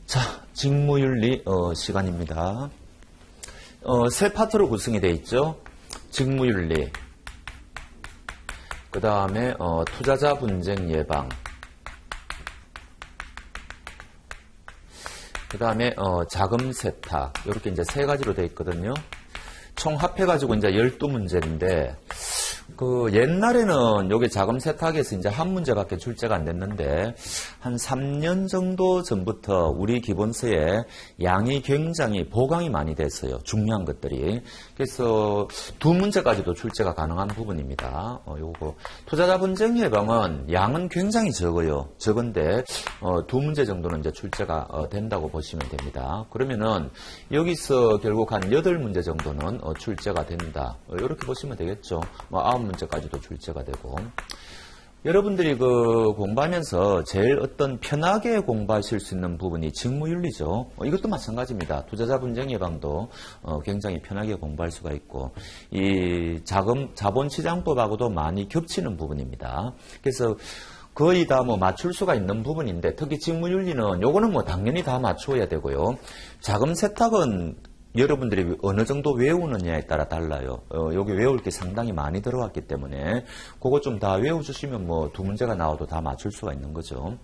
자, 직무윤리 시간입니다. 세 파트로 구성이 되어 있죠. 직무윤리, 그 다음에 투자자 분쟁 예방, 그 다음에 자금 세탁, 이렇게 이제 세 가지로 되어 있거든요. 총 합해가지고 이제 12문제인데, 옛날에는 요게 자금 세탁에서 이제 한 문제밖에 출제가 안 됐는데, 한 3년 정도 전부터 우리 기본서에 양이 굉장히 보강이 많이 됐어요. 중요한 것들이. 그래서 두 문제까지도 출제가 가능한 부분입니다. 요거. 투자자 분쟁 예방은 양은 굉장히 적어요. 적은데, 두 문제 정도는 이제 출제가 된다고 보시면 됩니다. 그러면은, 여기서 결국 한 8문제 정도는 출제가 된다. 이렇게 보시면 되겠죠. 9문제까지도 출제가 되고. 여러분들이 공부하면서 제일 어떤 편하게 공부하실 수 있는 부분이 직무윤리죠. 이것도 마찬가지입니다. 투자자 분쟁 예방도 굉장히 편하게 공부할 수가 있고, 이 자본시장법하고도 많이 겹치는 부분입니다. 그래서 거의 다 맞출 수가 있는 부분인데, 특히 직무윤리는 요거는 당연히 다 맞추어야 되고요. 자금 세탁은 여러분들이 어느 정도 외우느냐에 따라 달라요. 여기 외울 게 상당히 많이 들어왔기 때문에 그거 좀 다 외워주시면 두 문제가 나와도 다 맞출 수가 있는 거죠.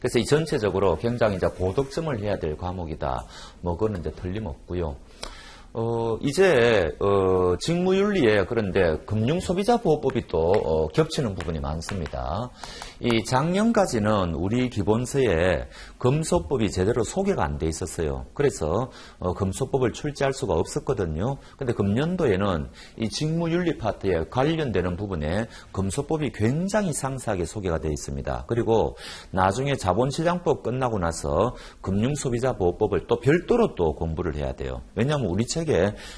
그래서 이 전체적으로 굉장히 이제 고득점을 해야 될 과목이다. 그거는 이제 틀림없고요. 이제 직무윤리에 그런데 금융소비자보호법이 또 겹치는 부분이 많습니다. 이 작년까지는 우리 기본서에 금소법이 제대로 소개가 안 돼 있었어요. 그래서 금소법을 출제할 수가 없었거든요. 근데 금년도에는 이 직무윤리 파트에 관련되는 부분에 금소법이 굉장히 상세하게 소개가 되어 있습니다. 그리고 나중에 자본시장법 끝나고 나서 금융소비자보호법을 또 별도로 또 공부를 해야 돼요. 왜냐하면 우리 책에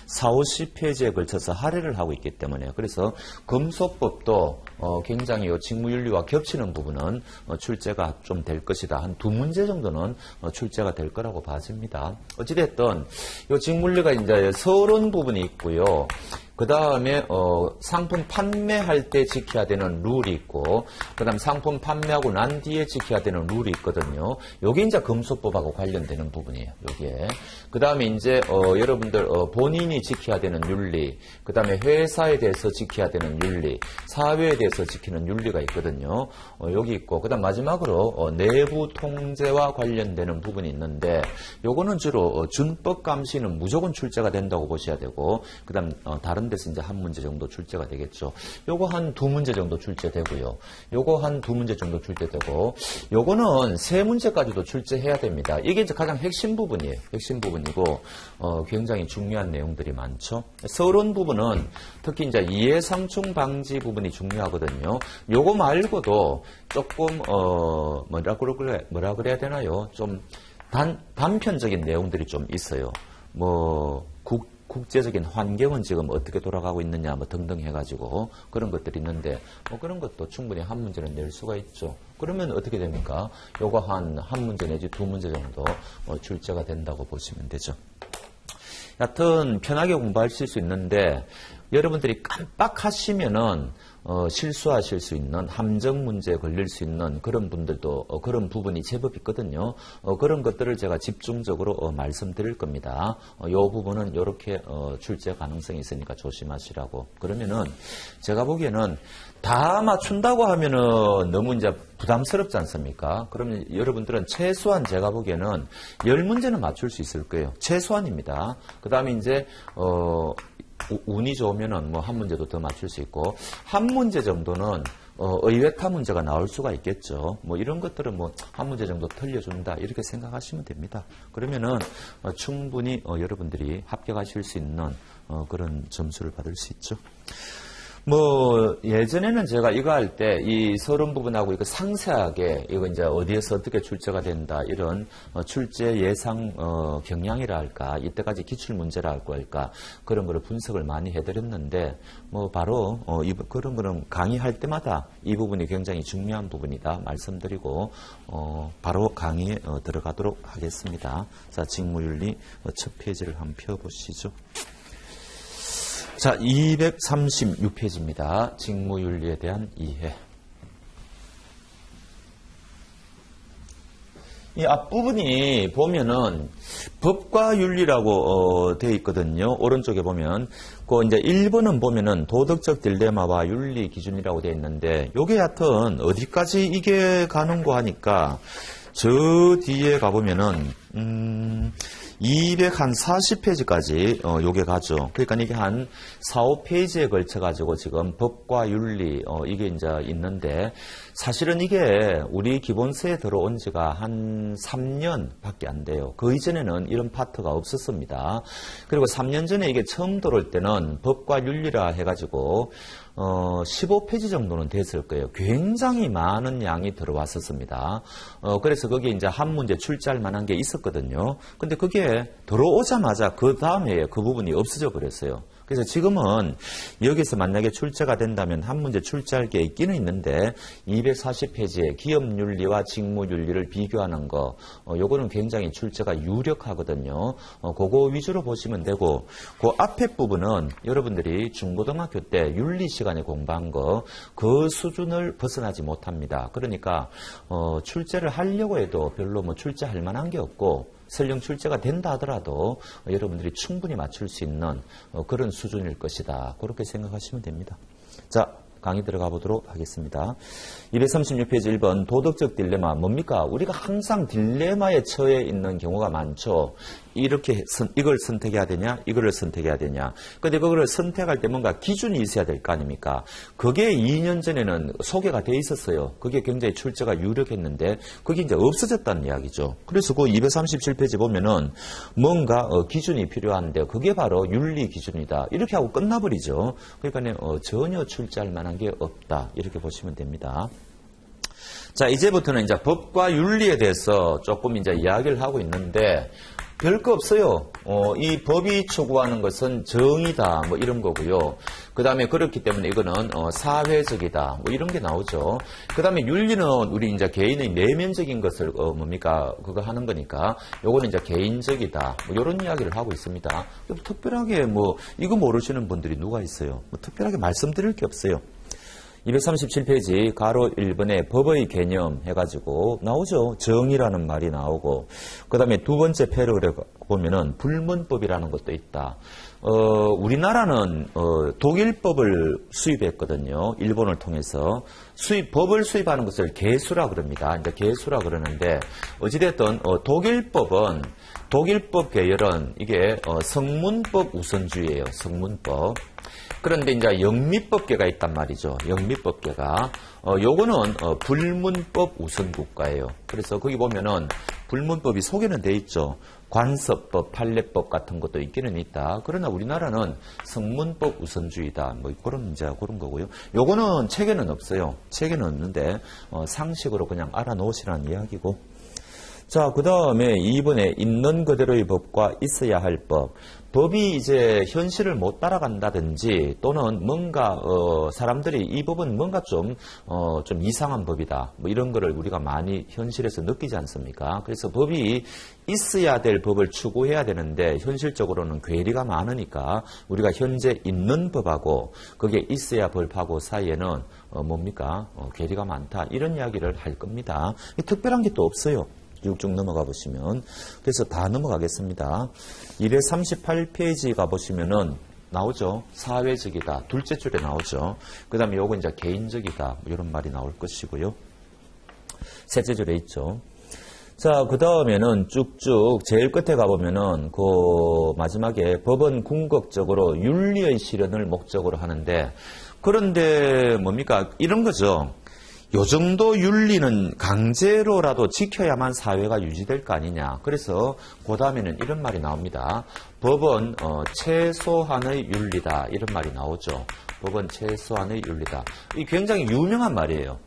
40, 50페이지에 걸쳐서 할애를 하고 있기 때문에. 그래서 금소법도 굉장히 직무윤리와 겹치는 부분은 출제가 좀 될 것이다. 한 2문제 정도는 출제가 될 거라고 봐집니다. 어찌됐든 이 직무윤리가 이제 서론 부분이 있고요. 그 다음에 상품 판매할 때 지켜야 되는 룰이 있고, 그 다음 상품 판매하고 난 뒤에 지켜야 되는 룰이 있거든요. 요게 이제 금소법하고 관련되는 부분이에요. 요게. 그 다음에 이제 여러분들 본인이 지켜야 되는 윤리, 그 다음에 회사에 대해서 지켜야 되는 윤리, 사회에 대해서 지키는 윤리가 있거든요. 여기 있고, 그 다음 마지막으로 내부 통제와 관련되는 부분이 있는데, 요거는 주로 준법 감시는 무조건 출제가 된다고 보셔야 되고, 그 다음 다른 데서 이제 한 문제 정도 출제가 되겠죠. 요거 한 2문제 정도 출제되고요. 요거 한 2문제 정도 출제되고, 요거는 3문제까지도 출제해야 됩니다. 이게 이제 가장 핵심 부분이에요. 핵심 부분이고, 굉장히 중요한 내용들이 많죠. 서론 부분은 특히 이제 이해상충 방지 부분이 중요하거든요. 요거 말고도 조금, 뭐라 그래야 되나요? 좀 단편적인 내용들이 좀 있어요. 국제적인 환경은 지금 어떻게 돌아가고 있느냐 등등 해가지고 그런 것들이 있는데 그런 것도 충분히 한 문제는 낼 수가 있죠. 그러면 어떻게 됩니까? 요거 한 문제 내지 2문제 정도 출제가 된다고 보시면 되죠. 여하튼 편하게 공부하실 수 있는데 여러분들이 깜빡하시면은 실수하실 수 있는 함정 문제에 걸릴 수 있는 그런 분들도 그런 부분이 제법 있거든요. 그런 것들을 제가 집중적으로 말씀드릴 겁니다. 이 부분은 이렇게 출제 가능성이 있으니까 조심하시라고. 그러면은 제가 보기에는 다 맞춘다고 하면은 너무 이제 부담스럽지 않습니까? 그러면 여러분들은 최소한 제가 보기에는 10문제는 맞출 수 있을 거예요. 최소한입니다. 그 다음에 이제 운이 좋으면은 한 문제도 더 맞출 수 있고, 한 문제 정도는 의외타 문제가 나올 수가 있겠죠. 이런 것들은 한 문제 정도 틀려준다 이렇게 생각하시면 됩니다. 그러면은 충분히 여러분들이 합격하실 수 있는 그런 점수를 받을 수 있죠. 예전에는 제가 이거 할 때 이 서론 부분하고 이거 상세하게 이거 이제 어디에서 어떻게 출제가 된다 이런 출제 예상 경향이라 할까 이때까지 기출 문제라 할까 그런 거를 분석을 많이 해드렸는데 바로 그런 거는 강의할 때마다 이 부분이 굉장히 중요한 부분이다 말씀드리고 바로 강의에 들어가도록 하겠습니다. 자, 직무윤리 첫 페이지를 한번 펴보시죠. 자, 236페이지입니다. 직무윤리에 대한 이해. 이 앞부분이 보면은 법과 윤리라고 되어 있거든요. 오른쪽에 보면 그 이제 1번은 보면은 도덕적 딜레마와 윤리 기준이라고 되어 있는데 요게 하여튼 어디까지 이게 가는고 하니까 저 뒤에 가보면은 240페이지까지 요게 가죠. 그러니까 이게 한 4, 5페이지에 걸쳐 가지고 지금 법과 윤리 이게 이제 있는데 사실은 이게 우리 기본서에 들어온 지가 한 3년밖에 안 돼요. 그 이전에는 이런 파트가 없었습니다. 그리고 3년 전에 이게 처음 들어올 때는 법과 윤리라 해가지고 15페이지 정도는 됐을 거예요. 굉장히 많은 양이 들어왔었습니다. 그래서 거기에 이제 한 문제 출제할 만한 게 있었거든요. 근데 그게 들어오자마자 그 다음에 그 부분이 없어져 버렸어요. 그래서 지금은 여기서 만약에 출제가 된다면 한 문제 출제할 게 있기는 있는데 240페이지에 기업윤리와 직무윤리를 비교하는 거 요거는 굉장히 출제가 유력하거든요. 그거 위주로 보시면 되고 그 앞에 부분은 여러분들이 중고등학교 때 윤리 시간에 공부한 거 그 수준을 벗어나지 못합니다. 그러니까 출제를 하려고 해도 별로 뭐 출제할 만한 게 없고 설령 출제가 된다 하더라도 여러분들이 충분히 맞출 수 있는 그런 수준일 것이다. 그렇게 생각하시면 됩니다. 자, 강의 들어가 보도록 하겠습니다. 236페이지 1번 도덕적 딜레마 뭡니까? 우리가 항상 딜레마에 처해 있는 경우가 많죠. 이렇게 이걸 선택해야 되냐? 이거를 선택해야 되냐? 근데 그거를 선택할 때 뭔가 기준이 있어야 될 거 아닙니까? 그게 2년 전에는 소개가 돼 있었어요. 그게 굉장히 출제가 유력했는데 그게 이제 없어졌다는 이야기죠. 그래서 그 237페이지 보면은 뭔가 기준이 필요한데 그게 바로 윤리 기준이다. 이렇게 하고 끝나버리죠. 그러니까 전혀 출제할 만한 게 없다. 이렇게 보시면 됩니다. 자, 이제부터는 이제 법과 윤리에 대해서 조금 이제 이야기를 하고 있는데 별거 없어요. 이 법이 추구하는 것은 정의다. 뭐 이런 거고요. 그 다음에 그렇기 때문에 이거는 사회적이다. 뭐 이런 게 나오죠. 그 다음에 윤리는 우리 이제 개인의 내면적인 것을 뭡니까? 그거 하는 거니까 요거는 이제 개인적이다. 뭐 이런 이야기를 하고 있습니다. 특별하게 뭐 이거 모르시는 분들이 누가 있어요? 뭐 특별하게 말씀드릴 게 없어요. 237페이지 가로 1번에 법의 개념 해가지고 나오죠. 정의라는 말이 나오고 그 다음에 두 번째 패러그래프 보면은 불문법이라는 것도 있다. 우리나라는 독일법을 수입했거든요. 일본을 통해서 법을 수입하는 것을 개수라 그럽니다. 이제 개수라 그러는데 어찌됐든 독일법은 독일법 계열은 이게 성문법 우선주의예요. 성문법. 그런데 이제 영미법계가 있단 말이죠. 영미법계가. 요거는 불문법 우선국가예요. 그래서 거기 보면은 불문법이 소개는 돼 있죠. 관서법, 판례법 같은 것도 있기는 있다. 그러나 우리나라는 성문법 우선주의다. 뭐 그런 거고요. 요거는 책에는 없어요. 책에는 없는데 상식으로 그냥 알아놓으시라는 이야기고. 자, 그 다음에 2번에 있는 그대로의 법과 있어야 할 법. 법이 이제 현실을 못 따라간다든지 또는 뭔가 사람들이 이 법은 뭔가 좀 이상한 법이다. 뭐 이런 거를 우리가 많이 현실에서 느끼지 않습니까? 그래서 법이 있어야 될 법을 추구해야 되는데 현실적으로는 괴리가 많으니까 우리가 현재 있는 법하고 그게 있어야 법하고 사이에는 뭡니까? 괴리가 많다. 이런 이야기를 할 겁니다. 특별한 게 또 없어요. 쭉쭉 넘어가 보시면. 그래서 다 넘어가겠습니다. 238페이지 가보시면은 나오죠. 사회적이다. 둘째 줄에 나오죠. 그 다음에 요거 이제 개인적이다. 이런 말이 나올 것이고요. 셋째 줄에 있죠. 자, 그 다음에는 쭉쭉 제일 끝에 가보면은 그 마지막에 법은 궁극적으로 윤리의 실현을 목적으로 하는데 그런데 뭡니까? 이런 거죠. 요 정도 윤리는 강제로라도 지켜야만 사회가 유지될 거 아니냐. 그래서 그 다음에는 이런 말이 나옵니다. 법은 최소한의 윤리다. 이런 말이 나오죠. 법은 최소한의 윤리다. 이 굉장히 유명한 말이에요.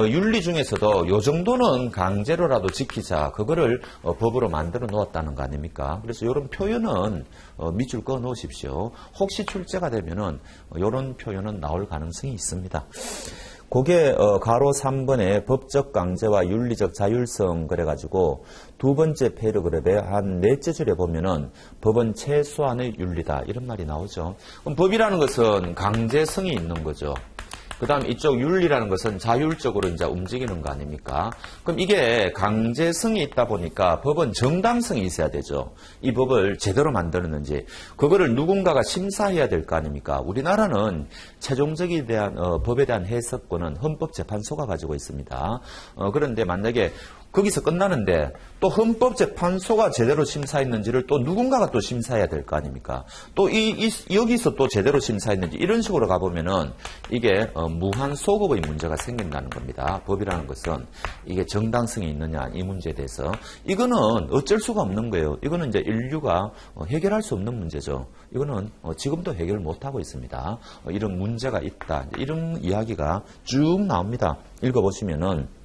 윤리 중에서도 요 정도는 강제로라도 지키자. 그거를 법으로 만들어 놓았다는 거 아닙니까? 그래서 이런 표현은 밑줄 그어 놓으십시오. 혹시 출제가 되면은 이런 표현은 나올 가능성이 있습니다. 그게 가로 3번에 법적 강제와 윤리적 자율성 그래가지고 두 번째 패러그래프의 한 넷째 줄에 보면은 법은 최소한의 윤리다 이런 말이 나오죠. 그럼 법이라는 것은 강제성이 있는 거죠. 그 다음 이쪽 윤리라는 것은 자율적으로 이제 움직이는 거 아닙니까? 그럼 이게 강제성이 있다 보니까 법은 정당성이 있어야 되죠. 이 법을 제대로 만들었는지. 그거를 누군가가 심사해야 될 거 아닙니까? 우리나라는 최종적에 대한, 법에 대한 해석권은 헌법재판소가 가지고 있습니다. 그런데 만약에 거기서 끝나는데 또 헌법재판소가 제대로 심사했는지를 또 누군가가 또 심사해야 될 거 아닙니까? 또 여기서 또 제대로 심사했는지 이런 식으로 가보면은 이게 무한 소급의 문제가 생긴다는 겁니다. 법이라는 것은 이게 정당성이 있느냐 이 문제에 대해서 이거는 어쩔 수가 없는 거예요. 이거는 이제 인류가 해결할 수 없는 문제죠. 이거는 지금도 해결 못하고 있습니다. 이런 문제가 있다. 이런 이야기가 쭉 나옵니다. 읽어보시면은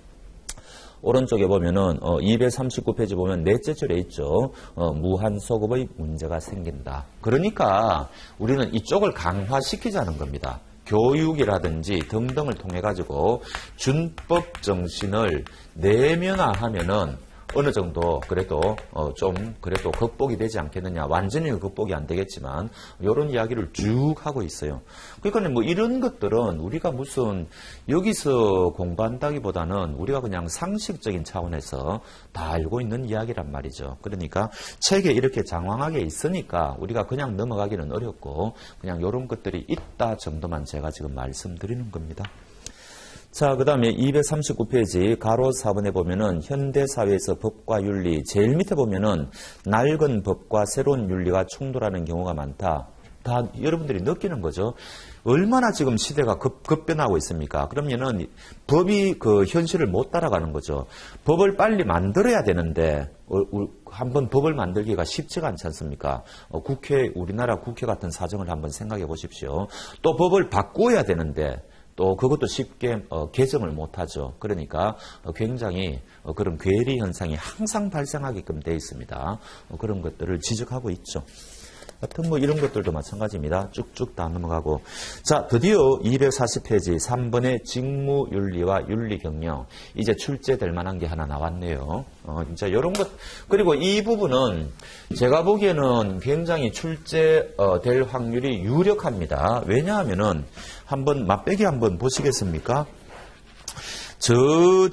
오른쪽에 보면은 239페이지 보면 넷째 줄에 있죠. 무한소급의 문제가 생긴다. 그러니까 우리는 이쪽을 강화시키자는 겁니다. 교육이라든지 등등을 통해 가지고 준법 정신을 내면화하면은 어느 정도 그래도 좀 그래도 극복이 되지 않겠느냐. 완전히 극복이 안 되겠지만 이런 이야기를 쭉 하고 있어요. 그러니까 뭐 이런 것들은 우리가 무슨 여기서 공부한다기보다는 우리가 그냥 상식적인 차원에서 다 알고 있는 이야기란 말이죠. 그러니까 책에 이렇게 장황하게 있으니까 우리가 그냥 넘어가기는 어렵고 그냥 이런 것들이 있다 정도만 제가 지금 말씀드리는 겁니다. 자, 그 다음에 239페이지 가로 4번에 보면은 현대사회에서 법과 윤리, 제일 밑에 보면은 낡은 법과 새로운 윤리가 충돌하는 경우가 많다. 다 여러분들이 느끼는 거죠. 얼마나 지금 시대가 급변하고 있습니까? 그러면은 법이 그 현실을 못 따라가는 거죠. 법을 빨리 만들어야 되는데 한번 법을 만들기가 쉽지가 않지 않습니까? 우리나라 국회 같은 사정을 한번 생각해 보십시오. 또 법을 바꾸어야 되는데 또 그것도 쉽게 개정을 못하죠. 그러니까 굉장히 그런 괴리 현상이 항상 발생하게끔 되어 있습니다. 그런 것들을 지적하고 있죠. 하여튼 뭐 이런 것들도 마찬가지입니다. 쭉쭉 다 넘어가고. 자, 드디어 240페이지 3번의 직무윤리와 윤리경영. 이제 출제될 만한 게 하나 나왔네요. 진짜 이런 것. 그리고 이 부분은 제가 보기에는 굉장히 출제될 확률이 유력합니다. 왜냐하면은 한번 맛배기 한번 보시겠습니까? 저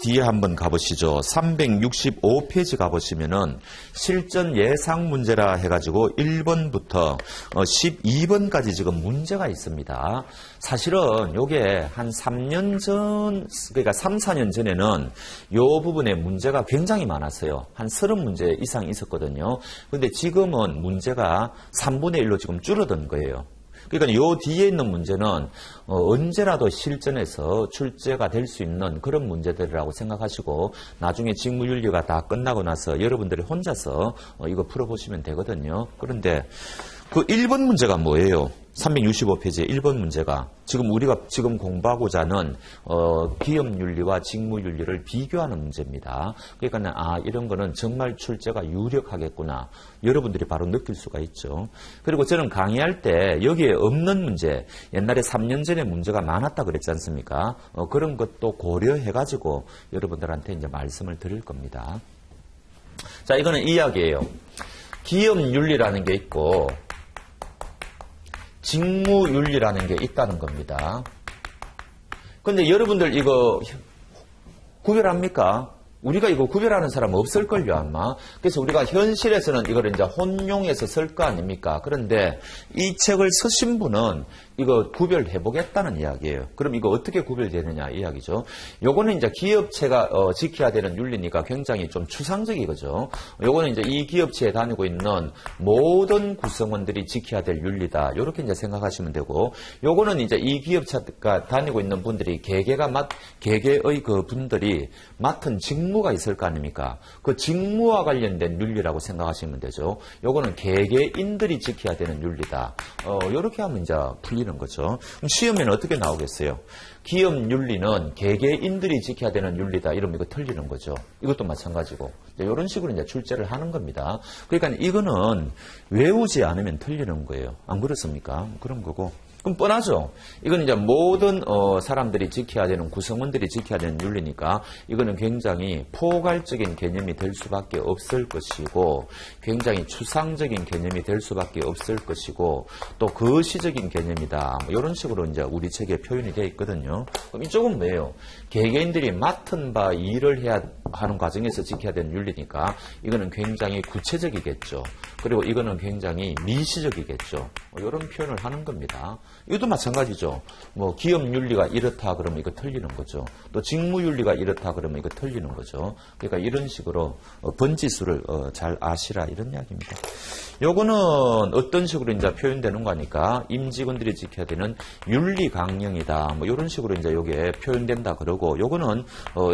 뒤에 한번 가보시죠. 365페이지 가보시면은 실전 예상 문제라 해가지고 1번부터 12번까지 지금 문제가 있습니다. 사실은 요게 한 3년 전, 그러니까 3, 4년 전에는 요 부분에 문제가 굉장히 많았어요. 한 30문제 이상 있었거든요. 근데 지금은 문제가 3분의 1로 지금 줄어든 거예요. 그러니까 요 뒤에 있는 문제는 언제라도 실전에서 출제가 될 수 있는 그런 문제들이라고 생각하시고 나중에 직무윤리가 다 끝나고 나서 여러분들이 혼자서 이거 풀어보시면 되거든요. 그런데 그 1번 문제가 뭐예요? 365페이지의 1번 문제가 우리가 지금 공부하고자 하는 기업윤리와 직무윤리를 비교하는 문제입니다. 그러니까 이런 거는 정말 출제가 유력하겠구나. 여러분들이 바로 느낄 수가 있죠. 그리고 저는 강의할 때 여기에 없는 문제, 옛날에 3년 전에 문제가 많았다 그랬지 않습니까? 그런 것도 고려해가지고 여러분들한테 이제 말씀을 드릴 겁니다. 자, 이거는 이야기예요. 기업윤리라는 게 있고 직무윤리라는 게 있다는 겁니다. 근데 여러분들 이거 구별합니까? 우리가 이거 구별하는 사람 없을걸요, 아마. 그래서 우리가 현실에서는 이걸 이제 혼용해서 쓸 거 아닙니까? 그런데 이 책을 쓰신 분은 이거 구별해 보겠다는 이야기예요. 그럼 이거 어떻게 구별되느냐 이야기죠. 요거는 이제 기업체가 지켜야 되는 윤리니까 굉장히 좀 추상적이거죠. 요거는 이제 이 기업체에 다니고 있는 모든 구성원들이 지켜야 될 윤리다. 요렇게 이제 생각하시면 되고, 요거는 이제 이 기업체가 다니고 있는 분들이 개개의 그 분들이 맡은 직무가 있을 거 아닙니까? 그 직무와 관련된 윤리라고 생각하시면 되죠. 요거는 개개인들이 지켜야 되는 윤리다. 요렇게 하면 이제 풀리는 거죠. 그럼 시험에는 어떻게 나오겠어요? 기업 윤리는 개개인들이 지켜야 되는 윤리다. 이러면 이거 틀리는 거죠. 이것도 마찬가지고. 이런 식으로 이제 출제를 하는 겁니다. 그러니까 이거는 외우지 않으면 틀리는 거예요. 안 그렇습니까? 그런 거고. 그럼 뻔하죠. 이건 이제 모든 사람들이 지켜야 되는, 구성원들이 지켜야 되는 윤리니까 이거는 굉장히 포괄적인 개념이 될 수밖에 없을 것이고, 굉장히 추상적인 개념이 될 수밖에 없을 것이고, 또 거시적인 개념이다. 뭐 이런 식으로 이제 우리 책에 표현이 되어 있거든요. 그럼 이쪽은 뭐예요? 개개인들이 맡은 바 일을 해야 하는 과정에서 지켜야 되는 윤리니까 이거는 굉장히 구체적이겠죠. 그리고 이거는 굉장히 미시적이겠죠. 이런 표현을 하는 겁니다. 이것도 마찬가지죠. 뭐 기업 윤리가 이렇다 그러면 이거 틀리는 거죠. 또 직무 윤리가 이렇다 그러면 이거 틀리는 거죠. 그러니까 이런 식으로 번지수를 잘 아시라 이런 이야기입니다. 요거는 어떤 식으로 이제 표현되는 거니까 임직원들이 지켜야 되는 윤리 강령이다. 뭐 이런 식으로 이제 요게 표현된다 그러고, 요거는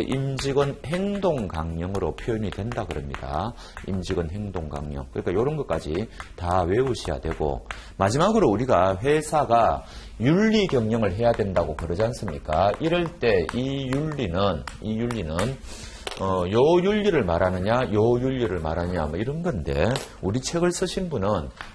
임직원 행동 강령으로 표현이 된다 그럽니다. 임직원 행동 강령. 그러니까 이런 것까지 다 외우셔야 되고, 마지막으로 우리가 회사가 윤리 경영을 해야 된다고 그러지 않습니까? 이럴 때 이 윤리는 요 윤리를 말하느냐, 요 윤리를 말하느냐, 뭐 이런 건데, 우리 책을 쓰신 분은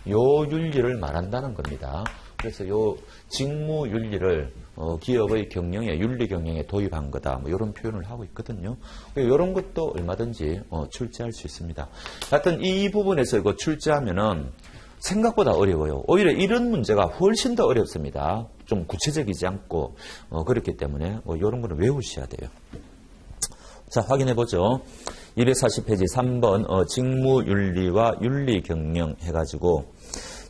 요 윤리를 말한다는 겁니다. 그래서 요 직무 윤리를 기업의 경영에, 윤리 경영에 도입한 거다. 뭐 이런 표현을 하고 있거든요. 이런 것도 얼마든지 출제할 수 있습니다. 하여튼 이 부분에서 이거 출제하면은 생각보다 어려워요. 오히려 이런 문제가 훨씬 더 어렵습니다. 좀 구체적이지 않고 그렇기 때문에 이런 거는 외우셔야 돼요. 자, 확인해 보죠. 240페이지 3번 직무윤리와 윤리경영 해가지고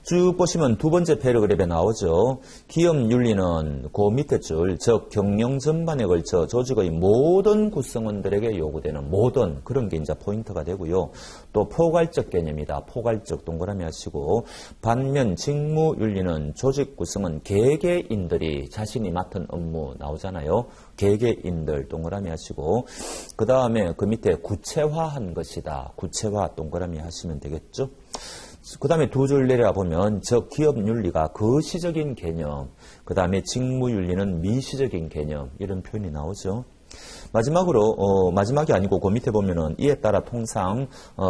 쭉 보시면 두 번째 패러그래프에 나오죠. 기업윤리는 그 밑에 줄, 즉 경영 전반에 걸쳐 조직의 모든 구성원들에게 요구되는 모든 그런 게 이제 포인트가 되고요. 또 포괄적 개념이다. 포괄적 동그라미 하시고, 반면 직무윤리는 조직 구성원 개개인들이 자신이 맡은 업무 나오잖아요. 개개인들 동그라미 하시고, 그 다음에 그 밑에 구체화한 것이다. 구체화 동그라미 하시면 되겠죠. 그 다음에 두 줄 내려보면 즉 기업윤리가 거시적인 개념, 그 다음에 직무윤리는 미시적인 개념, 이런 표현이 나오죠. 마지막으로 마지막이 아니고 그 밑에 보면은 이에 따라 통상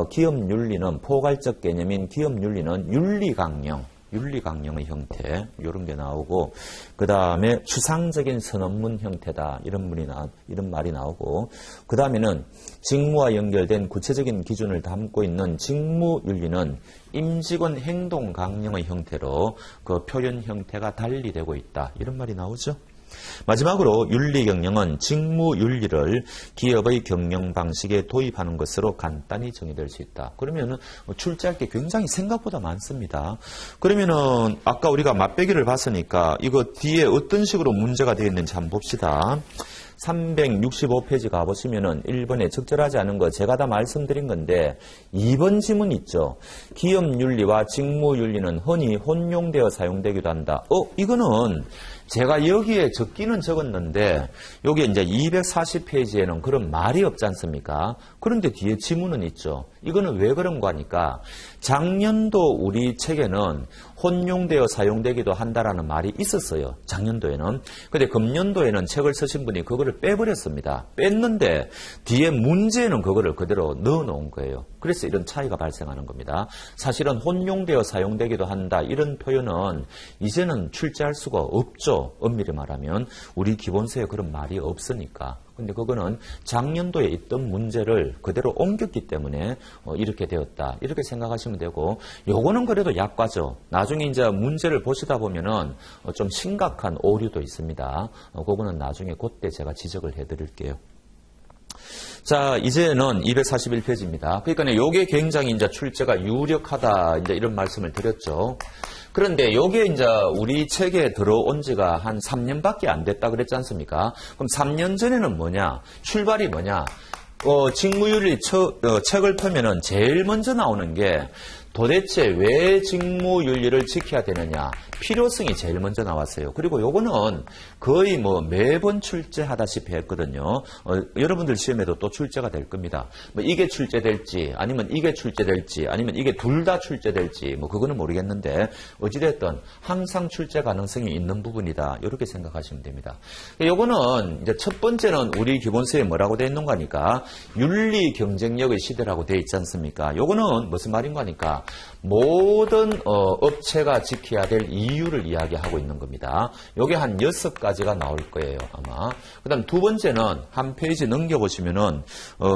기업윤리는 포괄적 개념인 기업윤리는 윤리강령, 윤리강령의 형태, 이런 게 나오고, 그 다음에 추상적인 선언문 형태다, 이런 말이 나오고, 그 다음에는 직무와 연결된 구체적인 기준을 담고 있는 직무윤리는 임직원 행동 강령의 형태로 그 표현 형태가 달리 되고 있다, 이런 말이 나오죠. 마지막으로 윤리경영은 직무윤리를 기업의 경영 방식에 도입하는 것으로 간단히 정의될 수 있다. 그러면은 출제할 게 굉장히 생각보다 많습니다. 그러면은 아까 우리가 맛배기를 봤으니까 이거 뒤에 어떤 식으로 문제가 되어 있는지 한번 봅시다. 365페이지 가보시면은 1번에 적절하지 않은 거 제가 다 말씀드린 건데 2번 지문 있죠. 기업윤리와 직무윤리는 흔히 혼용되어 사용되기도 한다. 이거는 제가 여기에 적기는 적었는데 여기에 이제 240페이지에는 그런 말이 없지 않습니까? 그런데 뒤에 지문은 있죠. 이거는 왜 그런 거 하니까 작년도 우리 책에는 혼용되어 사용되기도 한다라는 말이 있었어요. 작년도에는. 근데 금년도에는 책을 쓰신 분이 그거를 빼버렸습니다. 뺐는데 뒤에 문제는 그거를 그대로 넣어놓은 거예요. 그래서 이런 차이가 발생하는 겁니다. 사실은 혼용되어 사용되기도 한다, 이런 표현은 이제는 출제할 수가 없죠. 엄밀히 말하면 우리 기본서에 그런 말이 없으니까. 근데 그거는 작년도에 있던 문제를 그대로 옮겼기 때문에 이렇게 되었다, 이렇게 생각하시면 되고, 요거는 그래도 약과죠. 나중에 이제 문제를 보시다 보면은 좀 심각한 오류도 있습니다. 그거는 나중에 그때 제가 지적을 해드릴게요. 자, 이제는 241페이지입니다. 그러니까 요게 굉장히 이제 출제가 유력하다, 이제 이런 말씀을 드렸죠. 그런데 요게 이제 우리 책에 들어온 지가 한 3년밖에 안 됐다 그랬지 않습니까? 그럼 3년 전에는 뭐냐? 출발이 뭐냐? 직무윤리 책을 펴면은 제일 먼저 나오는 게 도대체 왜 직무윤리를 지켜야 되느냐? 필요성이 제일 먼저 나왔어요. 그리고 요거는 거의 뭐 매번 출제하다시피 했거든요. 여러분들 시험에도 또 출제가 될 겁니다. 뭐 이게 출제될지, 아니면 이게 출제될지, 아니면 이게 둘 다 출제될지, 뭐 그거는 모르겠는데, 어찌됐든 항상 출제 가능성이 있는 부분이다, 이렇게 생각하시면 됩니다. 요거는 이제 첫 번째는 우리 기본서에 뭐라고 되어 있는 거니까, 윤리 경쟁력의 시대라고 되어 있지 않습니까? 요거는 무슨 말인 거니까, 모든 업체가 지켜야 될 이유를 이야기하고 있는 겁니다. 요게 한 6가지가 나올 거예요, 아마. 그 다음 두 번째는 한 페이지 넘겨보시면은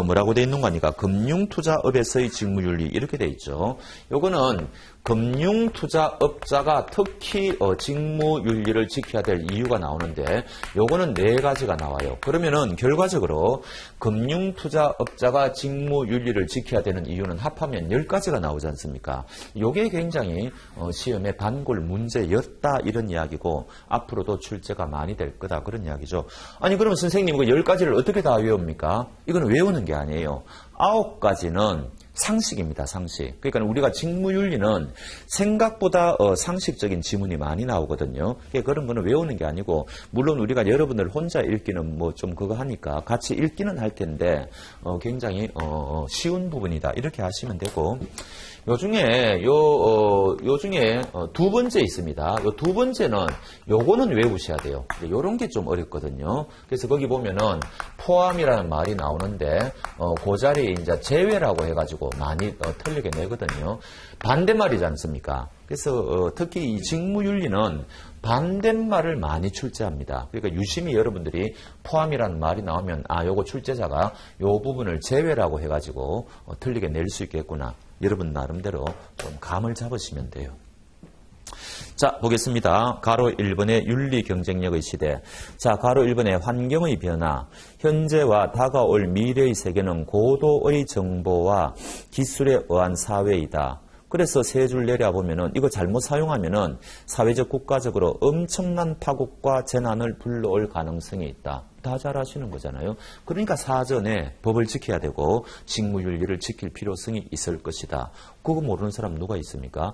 뭐라고 돼 있는 거니까 금융투자업에서의 직무윤리 이렇게 돼 있죠. 요거는 금융투자업자가 특히 직무윤리를 지켜야 될 이유가 나오는데 요거는 4가지가 나와요. 그러면은 결과적으로 금융투자업자가 직무윤리를 지켜야 되는 이유는 합하면 10가지가 나오지 않습니까? 요게 굉장히 시험의 반골 문제였다 이런 이야기고 앞으로도 출제가 많이 될 거다 그런 이야기죠. 아니 그러면 선생님 그 10가지를 어떻게 다 외웁니까? 이거는 외우는 게 아니에요. 9가지는 상식입니다. 상식. 그러니까 우리가 직무윤리는 생각보다 상식적인 지문이 많이 나오거든요. 그런 거는 외우는 게 아니고 물론 우리가 여러분들 혼자 읽기는 뭐 좀 그거 하니까 같이 읽기는 할 텐데 굉장히 쉬운 부분이다. 이렇게 하시면 되고 요 중에 두 번째 있습니다. 요 두 번째는 요거는 외우셔야 돼요. 요런 게 좀 어렵거든요. 그래서 거기 보면은 포함이라는 말이 나오는데 그 자리에 이제 제외라고 해가지고 많이 틀리게 내거든요. 반대말이지 않습니까? 그래서 특히 이 직무윤리는 반대말을 많이 출제합니다. 그러니까 유심히 여러분들이 포함이라는 말이 나오면 요거 출제자가 요 부분을 제외라고 해가지고 틀리게 낼 수 있겠구나. 여러분 나름대로 좀 감을 잡으시면 돼요. 자, 보겠습니다. 가로 1번의 윤리 경쟁력의 시대. 자, 가로 1번의 환경의 변화. 현재와 다가올 미래의 세계는 고도의 정보와 기술에 의한 사회이다. 그래서 세 줄 내려보면은 이거 잘못 사용하면은 사회적 국가적으로 엄청난 파국과 재난을 불러올 가능성이 있다. 다 잘 아시는 거잖아요. 그러니까 사전에 법을 지켜야 되고 직무윤리를 지킬 필요성이 있을 것이다. 그거 모르는 사람 누가 있습니까?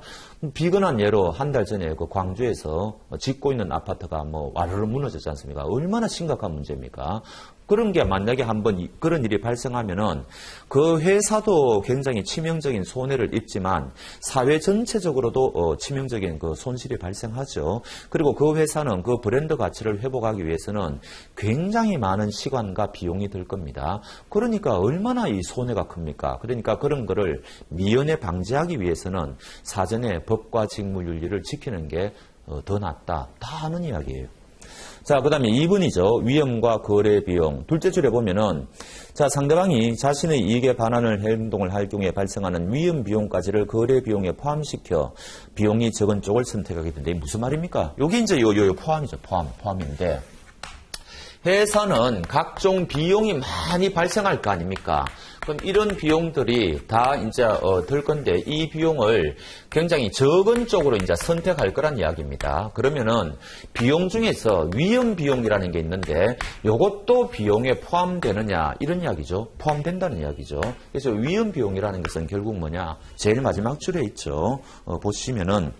비근한 예로 한 달 전에 그 광주에서 짓고 있는 아파트가 뭐 와르르 무너졌지 않습니까? 얼마나 심각한 문제입니까? 그런 게 만약에 한번 그런 일이 발생하면은 그 회사도 굉장히 치명적인 손해를 입지만 사회 전체적으로도 치명적인 그 손실이 발생하죠. 그리고 그 회사는 그 브랜드 가치를 회복하기 위해서는 굉장히 많은 시간과 비용이 들 겁니다. 그러니까 얼마나 이 손해가 큽니까? 그러니까 그런 거를 미연에 방지하기 위해서는 사전에 법과 직무윤리를 지키는 게 더 낫다. 다 하는 이야기예요. 자, 그 다음에 2번이죠. 위험과 거래 비용. 둘째 줄에 보면은, 자, 상대방이 자신의 이익에 반하는 행동을 할 경우에 발생하는 위험 비용까지를 거래 비용에 포함시켜 비용이 적은 쪽을 선택하게 된다. 이게 무슨 말입니까? 요게 이제 요 포함이죠. 포함인데. 회사는 각종 비용이 많이 발생할 거 아닙니까? 그럼 이런 비용들이 다 이제 들 건데 이 비용을 굉장히 적은 쪽으로 이제 선택할 거란 이야기입니다. 그러면은 비용 중에서 위험 비용이라는 게 있는데 이것도 비용에 포함되느냐 이런 이야기죠. 포함된다는 이야기죠. 그래서 위험 비용이라는 것은 결국 뭐냐? 제일 마지막 줄에 있죠. 보시면은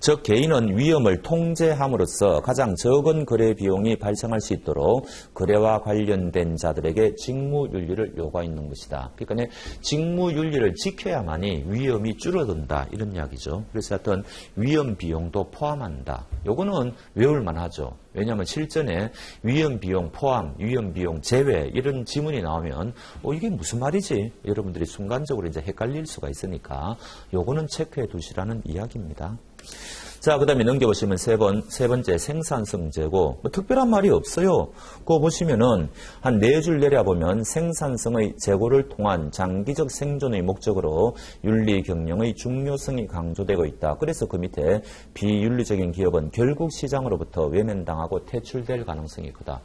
즉 개인은 위험을 통제함으로써 가장 적은 거래 비용이 발생할 수 있도록 거래와 관련된 자들에게 직무윤리를 요구하는 것이다. 그러니까 직무윤리를 지켜야만이 위험이 줄어든다 이런 이야기죠. 그래서 하여튼 위험 비용도 포함한다. 요거는 외울만 하죠. 왜냐하면 실전에 위험 비용 포함, 위험 비용 제외 이런 지문이 나오면 이게 무슨 말이지? 여러분들이 순간적으로 이제 헷갈릴 수가 있으니까 요거는 체크해 두시라는 이야기입니다. 자, 그 다음에 넘겨보시면 세 번째 생산성 제고. 뭐 특별한 말이 없어요. 그거 보시면은 한 4줄 내려보면 생산성의 제고를 통한 장기적 생존의 목적으로 윤리 경영의 중요성이 강조되고 있다. 그래서 그 밑에 비윤리적인 기업은 결국 시장으로부터 외면당하고 퇴출될 가능성이 크다.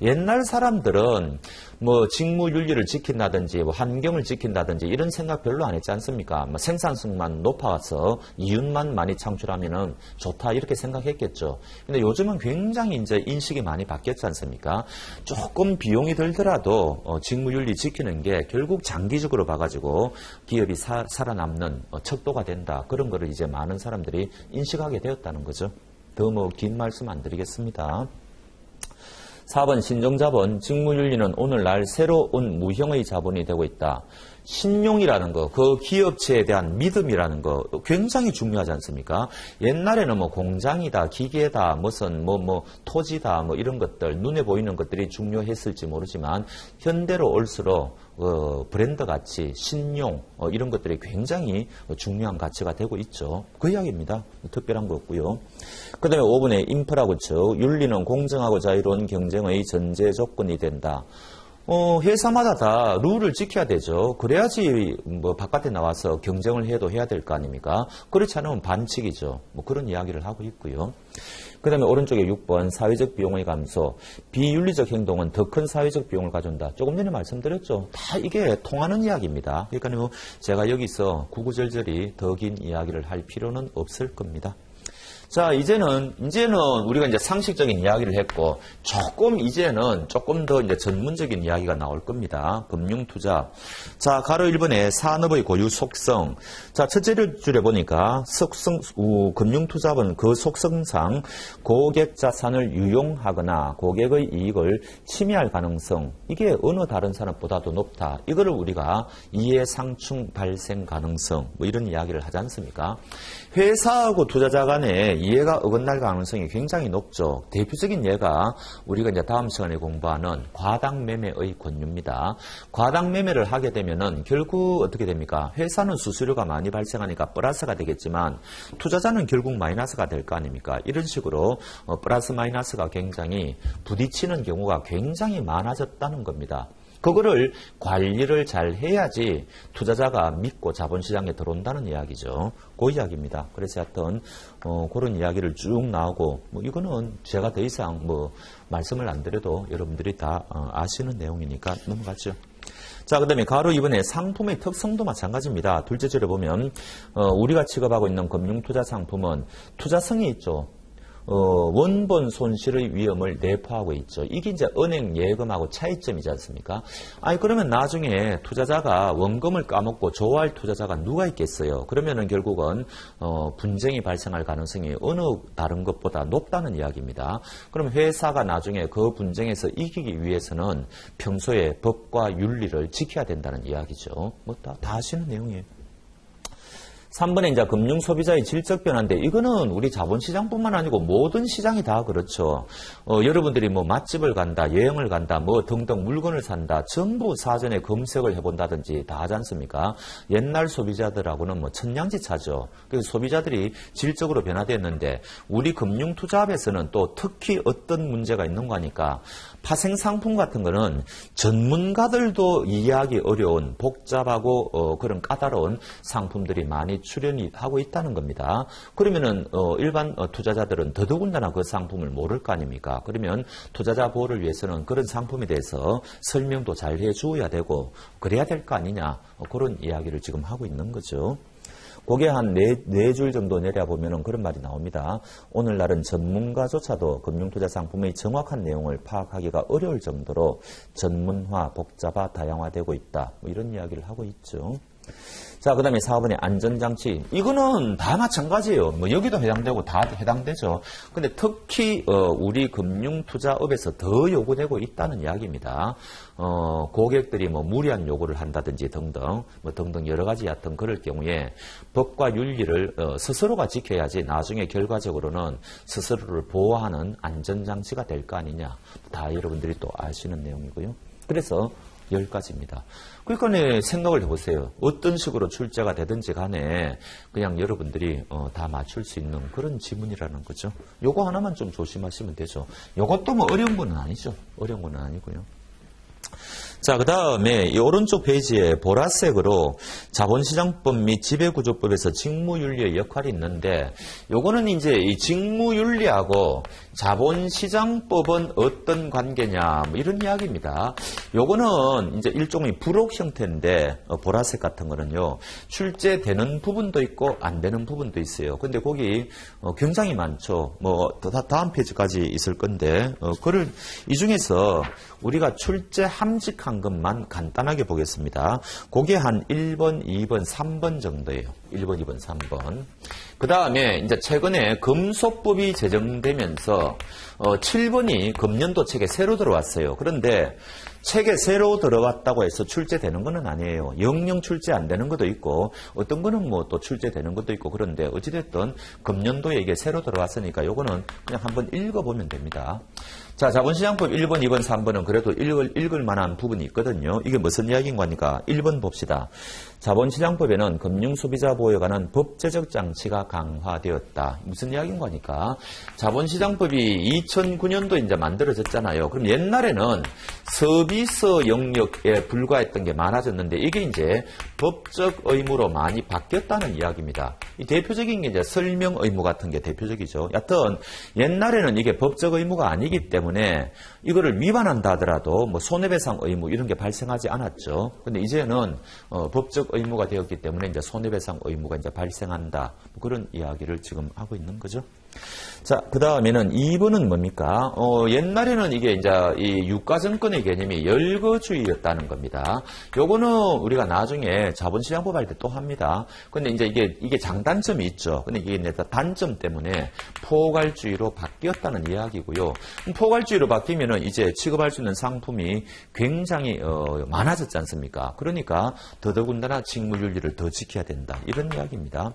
옛날 사람들은 뭐 직무윤리를 지킨다든지 환경을 지킨다든지 이런 생각 별로 안 했지 않습니까? 뭐 생산성만 높아서 이윤만 많이 창출하면은 좋다 이렇게 생각했겠죠. 근데 요즘은 굉장히 이제 인식이 많이 바뀌었지 않습니까? 조금 비용이 들더라도 직무윤리 지키는 게 결국 장기적으로 봐가지고 기업이 살아남는 척도가 된다. 그런 거를 이제 많은 사람들이 인식하게 되었다는 거죠. 더 뭐 긴 말씀 안 드리겠습니다. 4번 신종자본, 직무윤리는 오늘날 새로운 무형의 자본이 되고 있다. 신용이라는 거, 그 기업체에 대한 믿음이라는 거 굉장히 중요하지 않습니까? 옛날에는 뭐 공장이다, 기계다, 무슨 토지다, 뭐 이런 것들, 눈에 보이는 것들이 중요했을지 모르지만 현대로 올수록 브랜드 가치, 신용 이런 것들이 굉장히 중요한 가치가 되고 있죠. 그 이야기입니다. 특별한 거 없고요. 그 다음에 5번에 인프라 구축, 윤리는 공정하고 자유로운 경쟁의 전제 조건이 된다. 회사마다 다 룰을 지켜야 되죠. 그래야지 뭐 바깥에 나와서 경쟁을 해도 해야 될 거 아닙니까? 그렇지 않으면 반칙이죠. 뭐 그런 이야기를 하고 있고요. 그 다음에 오른쪽에 6번 사회적 비용의 감소. 비윤리적 행동은 더 큰 사회적 비용을 가져온다. 조금 전에 말씀드렸죠. 다 이게 통하는 이야기입니다. 그러니까 제가 여기서 구구절절히 더 긴 이야기를 할 필요는 없을 겁니다. 자, 이제는 우리가 이제 상식적인 이야기를 했고, 이제는 조금 더 이제 전문적인 이야기가 나올 겁니다. 금융투자. 자, 가로 1번에 산업의 고유 속성. 자, 첫째 줄에 보니까 금융투자는 그 속성상 고객 자산을 유용하거나 고객의 이익을 침해할 가능성. 이게 어느 다른 산업보다도 높다. 이거를 우리가 이해상충 발생 가능성. 뭐 이런 이야기를 하지 않습니까? 회사하고 투자자 간에 이해가 어긋날 가능성이 굉장히 높죠. 대표적인 예가 우리가 이제 다음 시간에 공부하는 과당매매의 권유입니다. 과당매매를 하게 되면은 결국 어떻게 됩니까? 회사는 수수료가 많이 발생하니까 플러스가 되겠지만 투자자는 결국 마이너스가 될 거 아닙니까? 이런 식으로 플러스 마이너스가 굉장히 부딪히는 경우가 굉장히 많아졌다는 겁니다. 그거를 관리를 잘 해야지 투자자가 믿고 자본시장에 들어온다는 이야기죠. 그 이야기입니다. 그래서 하여튼 그런 이야기를 쭉 나오고 이거는 제가 더 이상 말씀을 안 드려도 여러분들이 다 아시는 내용이니까 넘어가죠. 자, 그 다음에 가로 2번에 상품의 특성도 마찬가지입니다. 둘째 줄에 보면 우리가 취급하고 있는 금융투자 상품은 투자성이 있죠. 원본 손실의 위험을 내포하고 있죠. 이게 이제 은행 예금하고 차이점이지 않습니까? 아니, 그러면 나중에 투자자가 원금을 까먹고 좋아할 투자자가 누가 있겠어요? 그러면은 결국은, 분쟁이 발생할 가능성이 어느 다른 것보다 높다는 이야기입니다. 그럼 회사가 나중에 그 분쟁에서 이기기 위해서는 평소에 법과 윤리를 지켜야 된다는 이야기죠. 다 아시는 내용이에요. 3번에 이제 금융 소비자의 질적 변화인데 이거는 우리 자본시장뿐만 아니고 모든 시장이 다 그렇죠. 여러분들이 맛집을 간다, 여행을 간다, 등등 물건을 산다, 전부 사전에 검색을 해본다든지 다 하지 않습니까? 옛날 소비자들하고는 천냥지차죠. 그래서 소비자들이 질적으로 변화됐는데 우리 금융투자업에서는 또 특히 어떤 문제가 있는 거니까 파생상품 같은 거는 전문가들도 이해하기 어려운 복잡하고 그런 까다로운 상품들이 많이 출연이 하고 있다는 겁니다. 그러면은 일반 투자자들은 더더군다나 그 상품을 모를 거 아닙니까? 그러면 투자자 보호를 위해서는 그런 상품에 대해서 설명도 잘 해주어야 되고 그래야 될 거 아니냐 그런 이야기를 지금 하고 있는 거죠. 그게 한 네 줄 정도 내려보면 그런 말이 나옵니다. 오늘날은 전문가조차도 금융투자 상품의 정확한 내용을 파악하기가 어려울 정도로 전문화, 복잡화, 다양화되고 있다. 이런 이야기를 하고 있죠. 자, 그 다음에 4번의 안전장치. 이거는 다 마찬가지예요. 여기도 해당되고 다 해당되죠. 근데 특히, 우리 금융투자업에서 더 요구되고 있다는 이야기입니다. 고객들이 무리한 요구를 한다든지 등등 여러 가지 하여튼 그럴 경우에 법과 윤리를 스스로가 지켜야지 나중에 결과적으로는 스스로를 보호하는 안전장치가 될 거 아니냐. 다 여러분들이 또 아시는 내용이고요. 그래서 10가지입니다. 그러니까 생각을 해보세요. 어떤 식으로 출제가 되든지 간에 그냥 여러분들이 다 맞출 수 있는 그런 지문이라는 거죠. 요거 하나만 좀 조심하시면 되죠. 요것도 어려운 건 아니죠. 어려운 건 아니고요. 자, 그 다음에 이 오른쪽 페이지에 보라색으로 자본시장법 및 지배구조법에서 직무윤리의 역할이 있는데 요거는 이제 이 직무윤리하고 자본시장법은 어떤 관계냐 이런 이야기입니다. 요거는 이제 일종의 부록 형태인데 보라색 같은 거는요 출제되는 부분도 있고 안 되는 부분도 있어요. 근데 거기 굉장히 많죠. 다음 페이지까지 있을 건데 그걸 이 중에서 우리가 출제 함직한 것만 간단하게 보겠습니다. 그게 한 1번, 2번, 3번 정도예요. 1번, 2번, 3번. 그 다음에 이제 최근에 금소법이 제정되면서 7번이 금년도 책에 새로 들어왔어요. 그런데 책에 새로 들어왔다고 해서 출제되는 건 아니에요. 영영 출제 안 되는 것도 있고 어떤 거는 또 출제되는 것도 있고 그런데 어찌됐든 금년도에 이게 새로 들어왔으니까 요거는 그냥 한번 읽어보면 됩니다. 자, 자본시장법 1번, 2번, 3번은 그래도 읽을 만한 부분이 있거든요. 이게 무슨 이야기인 거니까 1번 봅시다. 자본시장법에는 금융소비자 보호에 관한 법제적 장치가 강화되었다. 무슨 이야기인 거니까 자본시장법이 2009년도 이제 만들어졌잖아요. 그럼 옛날에는 서비스 영역에 불과했던 게 많아졌는데 이게 이제 법적 의무로 많이 바뀌었다는 이야기입니다. 이 대표적인 게 이제 설명 의무 같은 게 대표적이죠. 여하튼 옛날에는 이게 법적 의무가 아니기 때문에 이거를 위반한다 하더라도 뭐 손해배상 의무 이런 게 발생하지 않았죠. 근데 이제는 법적 의무가 되었기 때문에 이제 손해배상 의무가 이제 발생한다. 뭐 그런 이야기를 지금 하고 있는 거죠. 자, 그 다음에는 2번은 뭡니까? 옛날에는 이게 이제 이 유가증권의 개념이 열거주의였다는 겁니다. 요거는 우리가 나중에 자본시장법 할 때 또 합니다. 근데 이제 이게 장단점이 있죠. 근데 이게 이제 단점 때문에 포괄주의로 바뀌었다는 이야기고요. 포괄주의로 바뀌면은 이제 취급할 수 있는 상품이 굉장히 많아졌지 않습니까? 그러니까 더더군다나 직무윤리를 더 지켜야 된다. 이런 이야기입니다.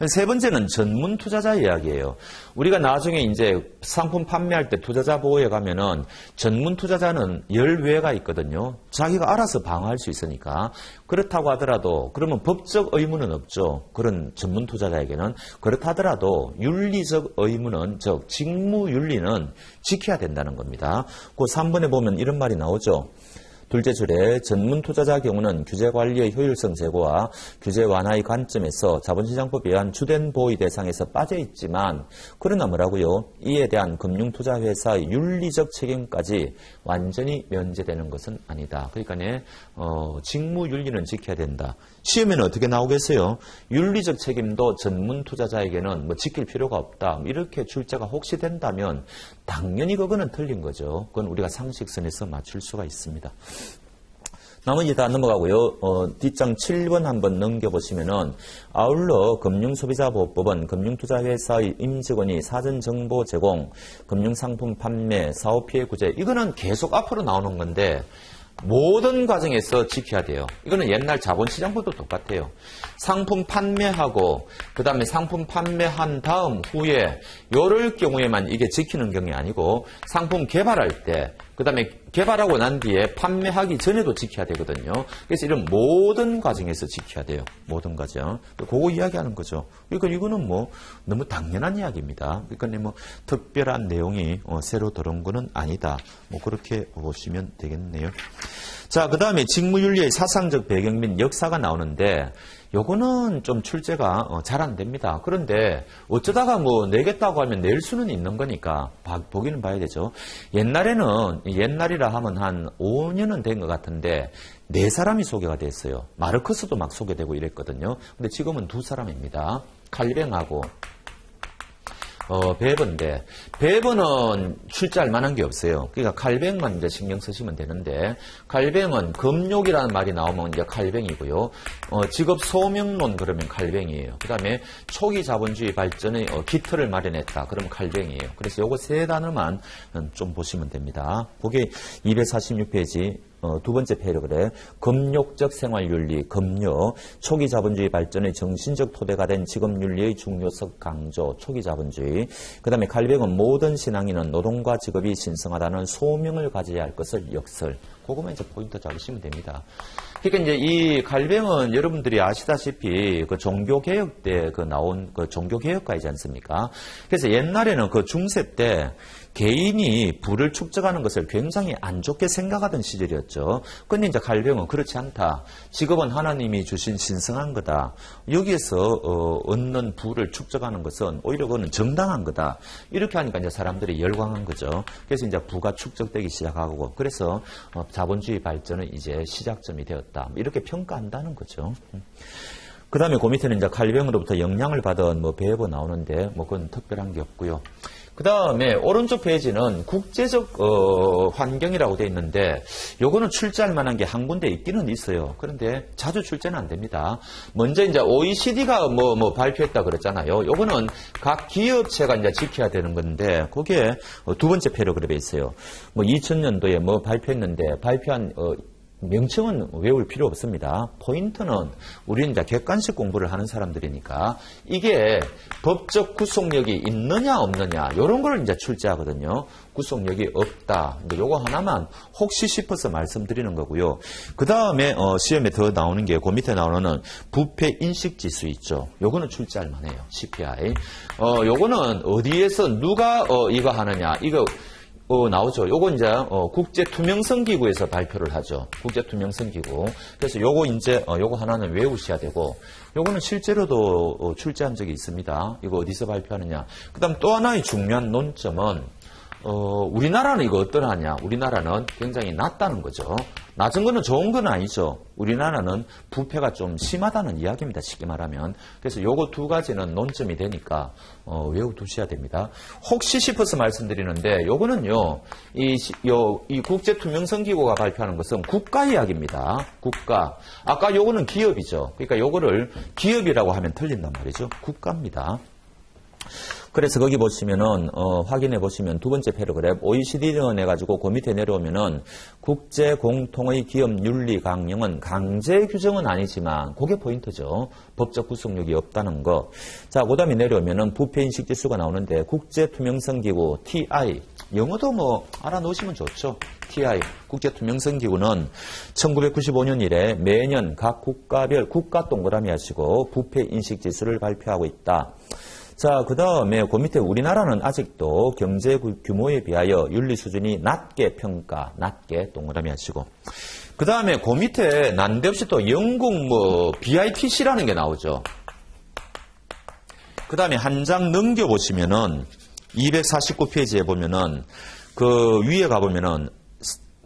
세 번째는 전문 투자자 이야기예요. 우리가 나중에 이제 상품 판매할 때 투자자 보호에 가면은 전문 투자자는 열외가 있거든요. 자기가 알아서 방어할 수 있으니까. 그렇다고 하더라도 그러면 법적 의무는 없죠. 그런 전문 투자자에게는. 그렇다 하더라도 윤리적 의무는 즉 직무윤리는 지켜야 된다는 겁니다. 그 3번에 보면 이런 말이 나오죠. 둘째 줄에 전문 투자자 경우는 규제 관리의 효율성 제고와 규제 완화의 관점에서 자본시장법에 의한 주된 보호 대상에서 빠져 있지만 그러나 뭐라고요? 이에 대한 금융투자회사의 윤리적 책임까지 완전히 면제되는 것은 아니다. 그러니까 직무윤리는 지켜야 된다. 시험에는 어떻게 나오겠어요? 윤리적 책임도 전문 투자자에게는 뭐 지킬 필요가 없다. 이렇게 출제가 혹시 된다면 당연히 그거는 틀린 거죠. 그건 우리가 상식선에서 맞출 수가 있습니다. 나머지 다 넘어가고요. 뒷장 7번 한번 넘겨보시면은 아울러 금융소비자보호법은 금융투자회사의 임직원이 사전정보 제공, 금융상품 판매, 사업피해 구제 이거는 계속 앞으로 나오는 건데 모든 과정에서 지켜야 돼요. 이거는 옛날 자본시장법도 똑같아요. 상품 판매하고 그 다음에 상품 판매한 다음 후에 요럴 경우에만 이게 지키는 경우가 아니고 상품 개발할 때 그 다음에 개발하고 난 뒤에 판매하기 전에도 지켜야 되거든요. 그래서 이런 모든 과정에서 지켜야 돼요. 모든 과정. 그거 이야기하는 거죠. 그러니까 이거는 뭐 너무 당연한 이야기입니다. 그러니까 뭐 특별한 내용이 새로 들어온 거는 아니다. 뭐 그렇게 보시면 되겠네요. 자, 그 다음에 직무윤리의 사상적 배경 및 역사가 나오는데 요거는 좀 출제가 잘 안 됩니다. 그런데 어쩌다가 뭐 내겠다고 하면 낼 수는 있는 거니까 보기는 봐야 되죠. 옛날이라 하면 한 5년은 된 것 같은데 4사람이 소개가 됐어요. 마르크스도 막 소개되고 이랬거든요. 근데 지금은 2사람입니다. 칼뱅하고 베버인데 베버는 출제할 만한 게 없어요. 그러니까 칼뱅만 이제 신경 쓰시면 되는데 칼뱅은 금욕이라는 말이 나오면 이제 칼뱅이고요. 직업 소명론 그러면 칼뱅이에요. 그다음에 초기 자본주의 발전의 기틀을 마련했다. 그러면 칼뱅이에요. 그래서 요거 3단어만 좀 보시면 됩니다. 그게 246페이지 두 번째 패러그래 금욕적 생활윤리, 금욕, 초기 자본주의 발전의 정신적 토대가 된 직업윤리의 중요성 강조, 초기 자본주의. 그 다음에 칼뱅은 모든 신앙인은 노동과 직업이 신성하다는 소명을 가져야 할 것을 역설. 그거만 이제 포인트 잡으시면 됩니다. 그러니까 이제 이 칼뱅은 여러분들이 아시다시피 그 종교개혁 때 나온 그 종교개혁가이지 않습니까? 그래서 옛날에는 그 중세 때 개인이 부를 축적하는 것을 굉장히 안 좋게 생각하던 시절이었죠. 근데 이제 칼뱅은 그렇지 않다. 직업은 하나님이 주신 신성한 거다. 여기에서 얻는 부를 축적하는 것은 오히려 그거는 정당한 거다. 이렇게 하니까 이제 사람들이 열광한 거죠. 그래서 이제 부가 축적되기 시작하고 그래서 자본주의 발전은 이제 시작점이 되었다. 이렇게 평가한다는 거죠. 그 다음에 그 밑에는 이제 칼뱅으로부터 영향을 받은 베버 나오는데 그건 특별한 게 없고요. 그 다음에 오른쪽 페이지는 국제적 환경이라고 되어 있는데 요거는 출제할 만한 게 한 군데 있기는 있어요. 그런데 자주 출제는 안 됩니다. 먼저 이제 OECD가 발표했다 그랬잖아요. 요거는 각 기업체가 이제 지켜야 되는 건데 그게 두 번째 패러그래프에 있어요. 2000년도에 발표했는데 발표한 명칭은 외울 필요 없습니다. 포인트는 우리는 이제 객관식 공부를 하는 사람들이니까 이게 법적 구속력이 있느냐 없느냐 이런 걸 이제 출제하거든요. 구속력이 없다. 요거 하나만 혹시 싶어서 말씀드리는 거고요. 그 다음에 시험에 더 나오는 게 그 밑에 나오는 부패 인식 지수 있죠. 요거는 출제할 만해요. CPI. 요거는 어디에서 누가 이거 하느냐 이거 나오죠. 요거 이제 국제투명성기구에서 발표를 하죠. 국제투명성기구. 그래서 요거 이제 요거 하나는 외우셔야 되고, 요거는 실제로도 출제한 적이 있습니다. 이거 어디서 발표하느냐. 그다음 또 하나의 중요한 논점은 우리나라는 이거 어떠하냐. 우리나라는 굉장히 낮다는 거죠. 낮은 거는 좋은 건 아니죠. 우리나라는 부패가 좀 심하다는 이야기입니다. 쉽게 말하면. 그래서 요거 두 가지는 논점이 되니까 외워두셔야 됩니다. 혹시 싶어서 말씀드리는데 요거는요. 이 국제투명성기구가 발표하는 것은 국가 이야기입니다. 국가. 아까 요거는 기업이죠. 그러니까 요거를 기업이라고 하면 틀린단 말이죠. 국가입니다. 그래서 거기 보시면은 확인해 보시면 두 번째 패러그래프 OECD는 해가지고 그 밑에 내려오면은 국제 공통의 기업 윤리 강령은 강제 규정은 아니지만 그게 포인트죠. 법적 구속력이 없다는 거. 자, 그다음에 내려오면은 부패 인식 지수가 나오는데 국제 투명성 기구 TI 영어도 뭐 알아놓으시면 좋죠. TI 국제 투명성 기구는 1995년 이래 매년 각 국가별 국가 동그라미 하시고 부패 인식 지수를 발표하고 있다. 자, 그 다음에 그 밑에 우리나라는 아직도 경제 규모에 비하여 윤리 수준이 낮게 평가, 낮게 동그라미 하시고. 그 다음에 그 밑에 난데없이 또 영국 BITC라는 게 나오죠. 그 다음에 한 장 넘겨보시면은 249페이지에 보면은 그 위에 가보면은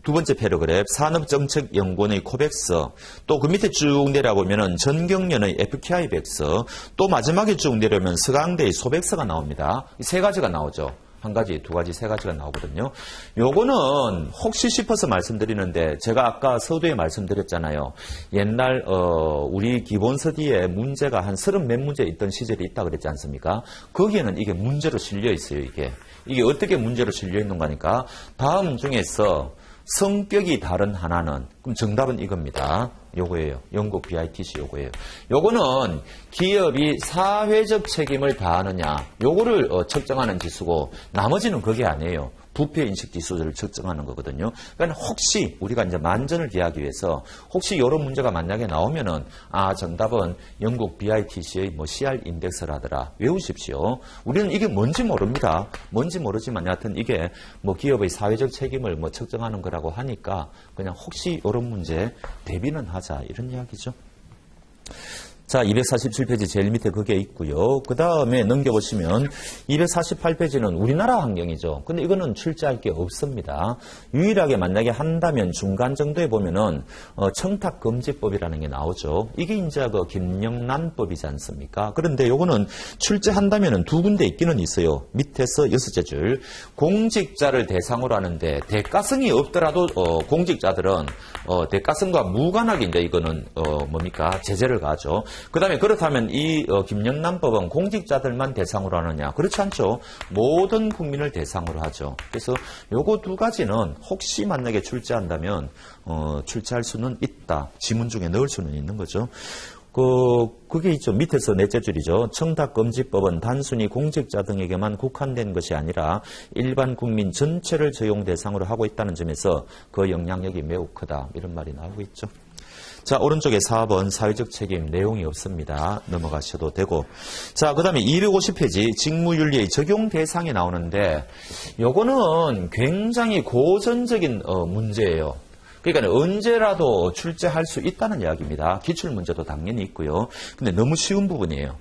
두 번째 패러그래프 산업정책연구원의 코백서, 또 그 밑에 쭉 내려보면은 전경련의 FKI 백서, 또 마지막에 쭉 내려오면 서강대의 소백서가 나옵니다. 이 세 가지가 나오죠. 한 가지, 두 가지, 세 가지가 나오거든요. 요거는 혹시 싶어서 말씀드리는데 제가 아까 서두에 말씀드렸잖아요. 옛날 우리 기본서디에 문제가 한 30몇 문제 있던 시절이 있다 그랬지 않습니까? 거기에는 이게 문제로 실려 있어요. 이게 어떻게 문제로 실려 있는 거니까 다음 중에서 성격이 다른 하나는, 그럼 정답은 이겁니다. 요거예요. 영국 BITC 요거예요. 요거는 기업이 사회적 책임을 다하느냐, 요거를 측정하는 지수고, 나머지는 그게 아니에요. 부패 인식 지수를 측정하는 거거든요. 그러니까 혹시 우리가 이제 만전을 기하기 위해서 혹시 이런 문제가 만약에 나오면은 정답은 영국 BITC의 CR 인덱스라더라. 외우십시오. 우리는 이게 뭔지 모릅니다. 뭔지 모르지만 여하튼 이게 기업의 사회적 책임을 측정하는 거라고 하니까 그냥 혹시 이런 문제 대비는 하자 이런 이야기죠. 자, 247페이지 제일 밑에 그게 있고요. 그 다음에 넘겨보시면 248페이지는 우리나라 환경이죠. 근데 이거는 출제할 게 없습니다. 유일하게 만약에 한다면 중간 정도에 보면은 청탁금지법이라는 게 나오죠. 이게 이제 그 김영란법이지 않습니까? 그런데 요거는 출제한다면은 두 군데 있기는 있어요. 밑에서 6째 줄. 공직자를 대상으로 하는데 대가성이 없더라도 공직자들은 대가성과 무관하게 이제 이거는 제재를 가하죠. 그 다음에 그렇다면 이 김영란법은 공직자들만 대상으로 하느냐? 그렇지 않죠. 모든 국민을 대상으로 하죠. 그래서 요거 두 가지는 혹시 만약에 출제한다면 출제할 수는 있다. 지문 중에 넣을 수는 있는 거죠. 그게 있죠. 밑에서 넷째 줄이죠. 청탁금지법은 단순히 공직자 등에게만 국한된 것이 아니라 일반 국민 전체를 적용 대상으로 하고 있다는 점에서 그 영향력이 매우 크다. 이런 말이 나오고 있죠. 자, 오른쪽에 4번 사회적 책임 내용이 없습니다. 넘어가셔도 되고. 자, 그 다음에 250페이지 직무윤리의 적용 대상이 나오는데 요거는 굉장히 고전적인 문제예요. 그러니까 언제라도 출제할 수 있다는 이야기입니다. 기출문제도 당연히 있고요. 근데 너무 쉬운 부분이에요.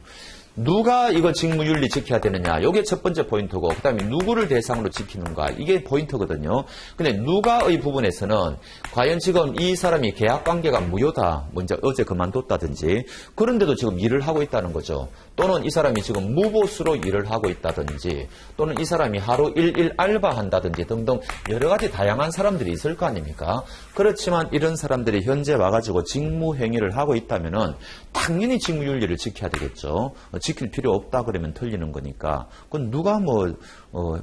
누가 이거 직무윤리 지켜야 되느냐. 이게 첫 번째 포인트고, 그 다음에 누구를 대상으로 지키는가. 이게 포인트거든요. 근데 누가의 부분에서는 과연 지금 이 사람이 계약관계가 무효다. 먼저 어제 그만뒀다든지, 그런데도 지금 일을 하고 있다는 거죠. 또는 이 사람이 지금 무보수로 일을 하고 있다든지, 또는 이 사람이 하루 1일 알바한다든지 등등 여러 가지 다양한 사람들이 있을 거 아닙니까? 그렇지만 이런 사람들이 현재 와가지고 직무행위를 하고 있다면은 당연히 직무윤리를 지켜야 되겠죠. 지킬 필요 없다 그러면 틀리는 거니까 그건 누가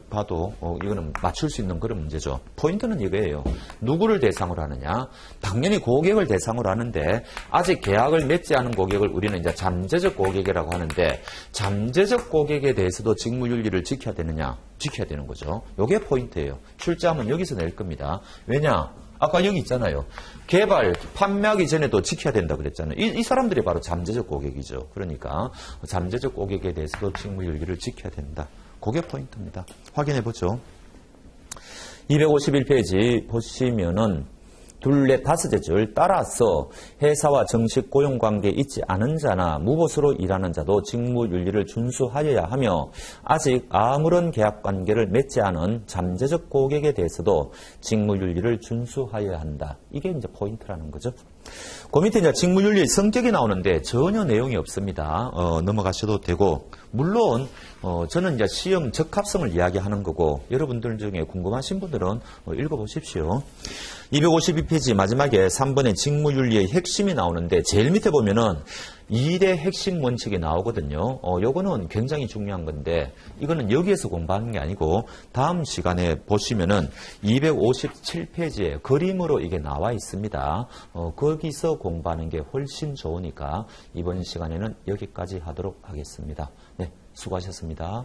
봐도 이거는 맞출 수 있는 그런 문제죠. 포인트는 이거예요. 누구를 대상으로 하느냐? 당연히 고객을 대상으로 하는데 아직 계약을 맺지 않은 고객을 우리는 이제 잠재적 고객이라고 하는데 잠재적 고객에 대해서도 직무윤리를 지켜야 되느냐? 지켜야 되는 거죠. 이게 포인트예요. 출제하면 여기서 낼 겁니다. 왜냐? 아까 여기 있잖아요. 개발, 판매하기 전에도 지켜야 된다 그랬잖아요. 이 사람들이 바로 잠재적 고객이죠. 그러니까 잠재적 고객에 대해서도 직무윤리를 지켜야 된다. 그게 포인트입니다. 확인해 보죠. 251페이지 보시면은 둘레 다섯째 줄 따라서 회사와 정식 고용관계에 있지 않은 자나 무보수로 일하는 자도 직무윤리를 준수하여야 하며 아직 아무런 계약관계를 맺지 않은 잠재적 고객에 대해서도 직무윤리를 준수하여야 한다. 이게 이제 포인트라는 거죠. 그 밑에 이제 직무윤리의 성격이 나오는데 전혀 내용이 없습니다. 넘어가셔도 되고 물론 저는 이제 시험 적합성을 이야기하는 거고 여러분들 중에 궁금하신 분들은 읽어보십시오. 252페이지 마지막에 3번의 직무윤리의 핵심이 나오는데 제일 밑에 보면은 2대 핵심 원칙이 나오거든요. 요거는 굉장히 중요한 건데 이거는 여기에서 공부하는 게 아니고 다음 시간에 보시면은 257페이지에 그림으로 이게 나와 있습니다. 거기서 공부하는 게 훨씬 좋으니까 이번 시간에는 여기까지 하도록 하겠습니다. 네, 수고하셨습니다.